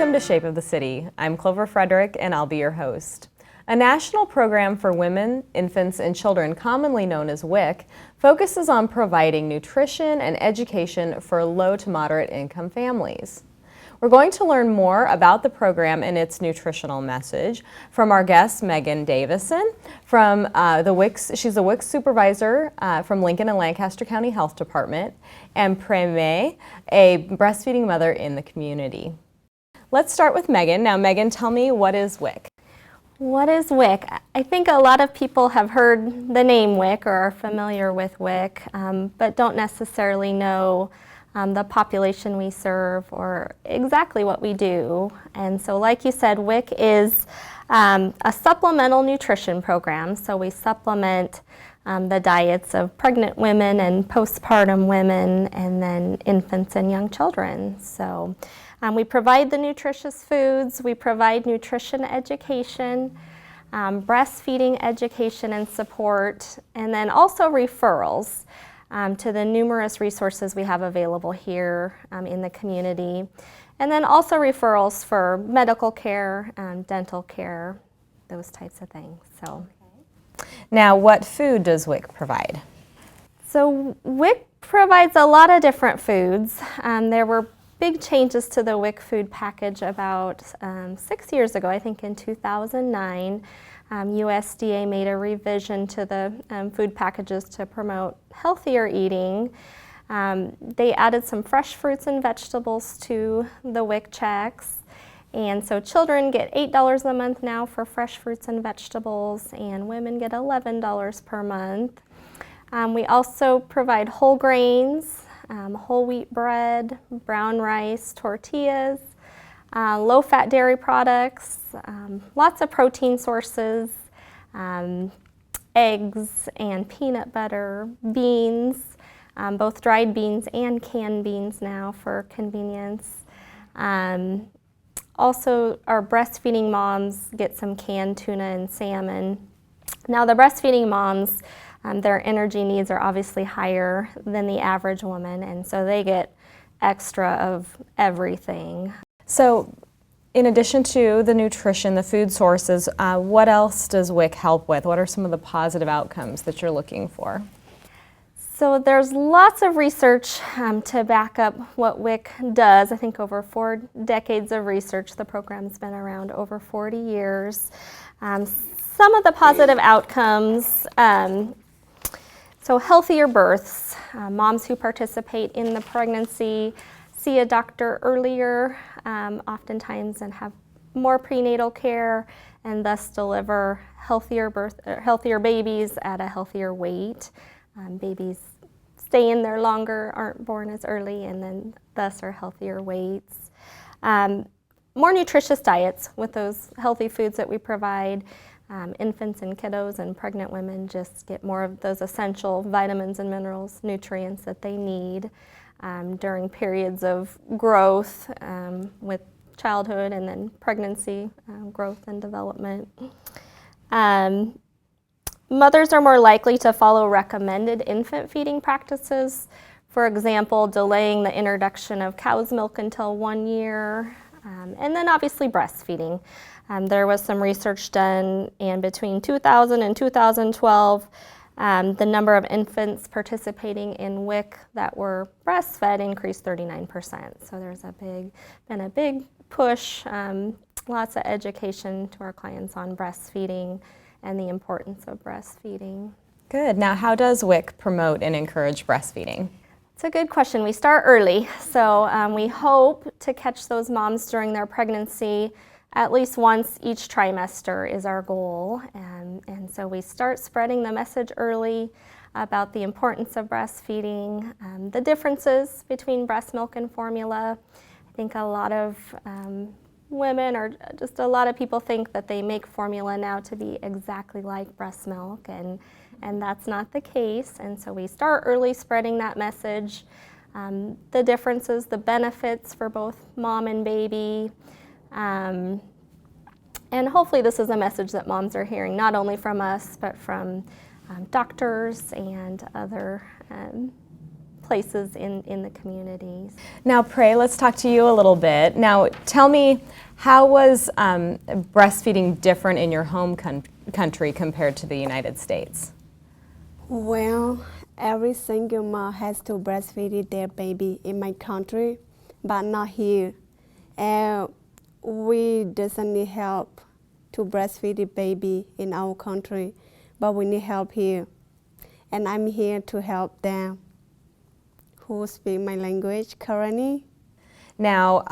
Welcome to Shape of the City. I'm Clover Frederick and I'll be your host. A national program for women, infants, and children, commonly known as WIC, focuses on providing nutrition and education for low to moderate income families. We're going to learn more about the program and its nutritional message from our guest, Megan Davison, from she's a WIC Supervisor from Lincoln and Lancaster County Health Department, and Phre Meh, a breastfeeding mother in the community. Let's start with Megan. Now, Megan, tell me, what is WIC? What is WIC? I think a lot of people have heard the name WIC or are familiar with WIC, but don't necessarily know the population we serve or exactly what we do. And so like you said, WIC is a supplemental nutrition program. So we supplement the diets of pregnant women and postpartum women and then infants and young children. So we provide the nutritious foods, we provide nutrition education, breastfeeding education and support, and then also referrals to the numerous resources we have available here in the community. And then also referrals for medical care, dental care, those types of things. So, now, what food does WIC provide? So WIC provides a lot of different foods. There were big changes to the WIC food package about 6 years ago, I think in 2009. USDA made a revision to the food packages to promote healthier eating. They added some fresh fruits and vegetables to the WIC checks. And so children get $8 a month now for fresh fruits and vegetables, and women get $11 per month. We also provide whole grains, whole wheat bread, brown rice, tortillas, low-fat dairy products, lots of protein sources, eggs and peanut butter, beans, both dried beans and canned beans now for convenience. Also, our breastfeeding moms get some canned tuna and salmon. Now, the breastfeeding moms, their energy needs are obviously higher than the average woman, and so they get extra of everything. So, in addition to the nutrition, the food sources, what else does WIC help with? What are some of the positive outcomes that you're looking for? So there's lots of research to back up what WIC does. I think over 4 decades of research. The program's been around over 40 years. Some of the positive outcomes, so healthier births. Moms who participate in the pregnancy see a doctor earlier, oftentimes, and have more prenatal care, and thus deliver healthier babies at a healthier weight. Babies stay in there longer, aren't born as early, and then thus are healthier weights. More nutritious diets with those healthy foods that we provide. Infants and kiddos and pregnant women just get more of those essential vitamins and minerals, nutrients that they need during periods of growth with childhood and then pregnancy, growth and development. Mothers are more likely to follow recommended infant feeding practices. For example, delaying the introduction of cow's milk until 1 year, and then obviously breastfeeding. There was some research done, and between 2000 and 2012, the number of infants participating in WIC that were breastfed increased 39%. So there's been a big push, lots of education to our clients on breastfeeding and the importance of breastfeeding. Good. Now, how does WIC promote and encourage breastfeeding? It's a good question. We start early. So we hope to catch those moms during their pregnancy at least once each trimester is our goal. And so we start spreading the message early about the importance of breastfeeding, the differences between breast milk and formula. I think a lot of women, or just a lot of people, think that they make formula now to be exactly like breast milk, and that's not the case. And so we start early spreading that message, the differences, the benefits for both mom and baby. And hopefully this is a message that moms are hearing, not only from us, but from doctors and other places in the communities. Now, Phre, let's talk to you a little bit. Now, tell me, how was breastfeeding different in your home country compared to the United States? Well, every single mom has to breastfeed their baby in my country, but not here. And we doesn't need help to breastfeed the baby in our country, but we need help here. And I'm here to help them who speak my language currently. Now,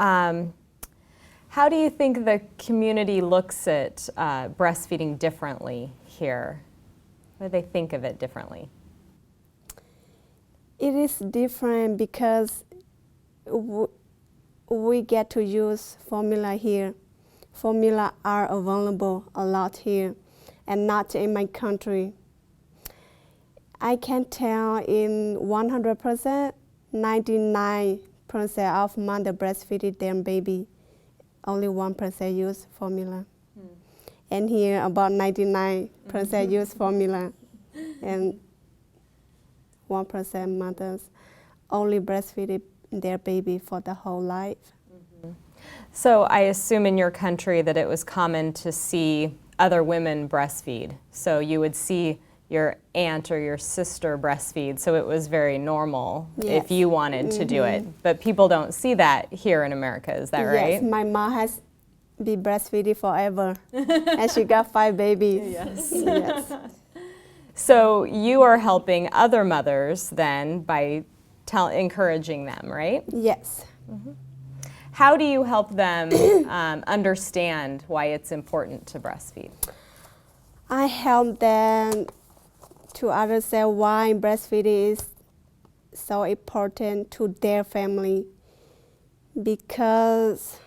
how do you think the community looks at breastfeeding differently here? What do they think of it differently? It is different because we get to use formula here. Formula are available a lot here and not in my country. I can tell in 100%, 99% of mother breastfeeding their baby, only 1% use formula. And here about 99% use formula, and 1% mothers only breastfeed their baby for the whole life. So I assume in your country that it was common to see other women breastfeed. So you would see your aunt or your sister breastfeed, so it was very normal if you wanted to do it. But people don't see that here in America, is that right? Yes, my mom has been breastfeeding forever, and she got 5 babies. Yes. Yes. So you are helping other mothers then by encouraging them, right? Yes. How do you help them understand why it's important to breastfeed? I help them to understand why breastfeeding is so important to their family, because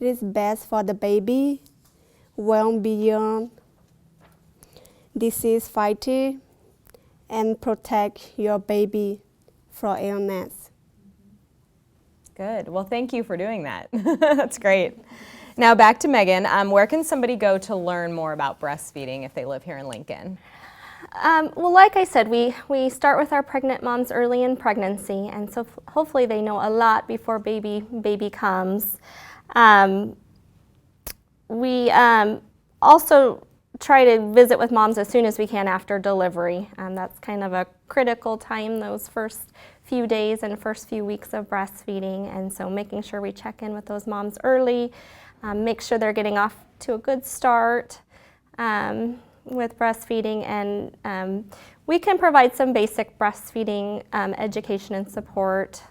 it is best for the baby, well beyond disease fighting, and protect your baby from illness. Good. Well, thank you for doing that. That's great. Now back to Megan. Where can somebody go to learn more about breastfeeding if they live here in Lincoln? Well, like I said, we start with our pregnant moms early in pregnancy, and so hopefully they know a lot before baby comes. We also try to visit with moms as soon as we can after delivery. That's kind of a critical time, those first few days and first few weeks of breastfeeding, and so making sure we check in with those moms early, make sure they're getting off to a good start with breastfeeding, and we can provide some basic breastfeeding education and support.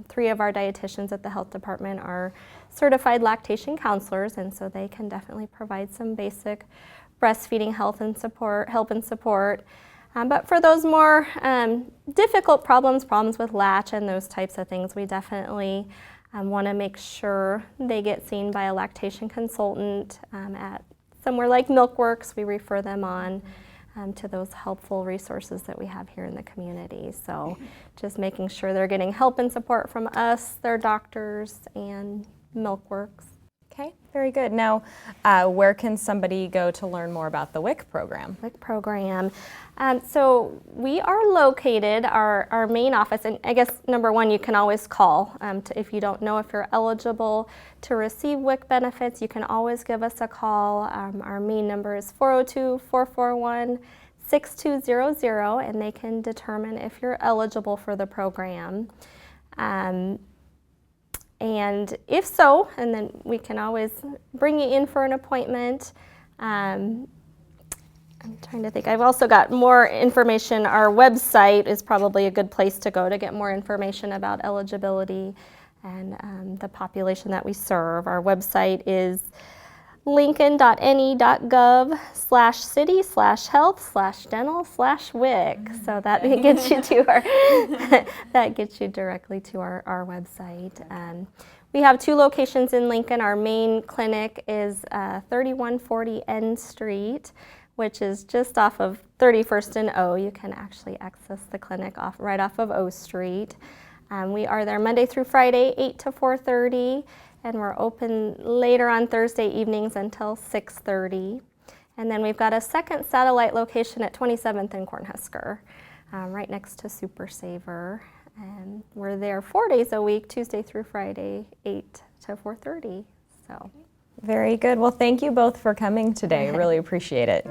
3 of our dietitians at the health department are certified lactation counselors, and so they can definitely provide some basic breastfeeding help and support. But for those more difficult problems with latch and those types of things, we definitely want to make sure they get seen by a lactation consultant at somewhere like MilkWorks. We refer them on to those helpful resources that we have here in the community. So just making sure they're getting help and support from us, their doctors, and MilkWorks. Okay, very good. Now, where can somebody go to learn more about the WIC program? WIC program. So we are located, our main office, and I guess number one, you can always call. If you don't know if you're eligible to receive WIC benefits, you can always give us a call. Our main number is 402-441-6200, and they can determine if you're eligible for the program. And if so, and then we can always bring you in for an appointment. I'm trying to think. I've also got more information. Our website is probably a good place to go to get more information about eligibility and the population that we serve. Our website is lincoln.ne.gov/city/health/dental/WIC. So that gets you to that gets you directly to our website. We have 2 locations in Lincoln. Our main clinic is 3140 N Street, which is just off of 31st and O. You can actually access the clinic right off of O Street. We are there Monday through Friday, 8 to 4:30. And we're open later on Thursday evenings until 6:30. And then we've got a second satellite location at 27th and Cornhusker. right next to Super Saver. And we're there 4 days a week, Tuesday through Friday, 8 to 4:30. So. Very good. Well, thank you both for coming today. Really appreciate it.